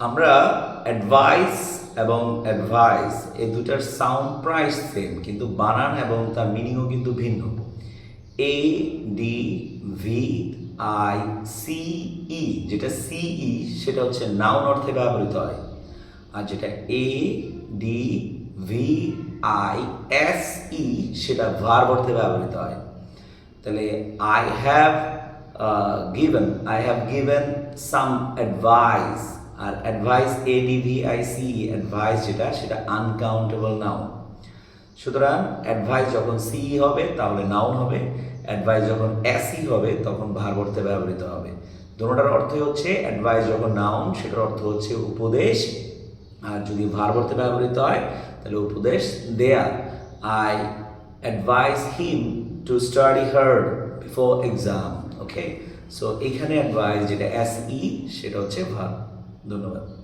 আমরা অ্যাডভাইস এবং অ্যাডভাইস এই দুটার সাউন্ড প্রায় সেম, কিন্তু বানান এবং তার মিনিংও কিন্তু ভিন্ন। A D V I C E, যেটা সিই সেটা হচ্ছে নাউন অর্থে ব্যবহৃত হয়, আর যেটা A D V I S E সেটা ভার্ব অর্থে ব্যবহৃত হয়। তাহলে I have given some advice, আর অ্যাডভাইস ADVICE, অ্যাডভাইস যেটা সেটা আনকাউন্টেবল নাউন। সুতরাং অ্যাডভাইস যখন সিই হবে তাহলে নাউন হবে, অ্যাডভাইস যখন এসই হবে তখন ভার্ব অর্থে ব্যবহৃত হবে। দুটোটার অর্থই হচ্ছে অ্যাডভাইস যখন নাউন সেটার অর্থ হচ্ছে উপদেশ, আর যদি ভার্ব অর্থে ব্যবহৃত হয় তাহলে উপদেশ দেয়া। I advice him to study hard before exam. Okay, so এখানে অ্যাডভাইস যেটা SE সেটা হচ্ছে ভার্ব। ধন্যবাদ।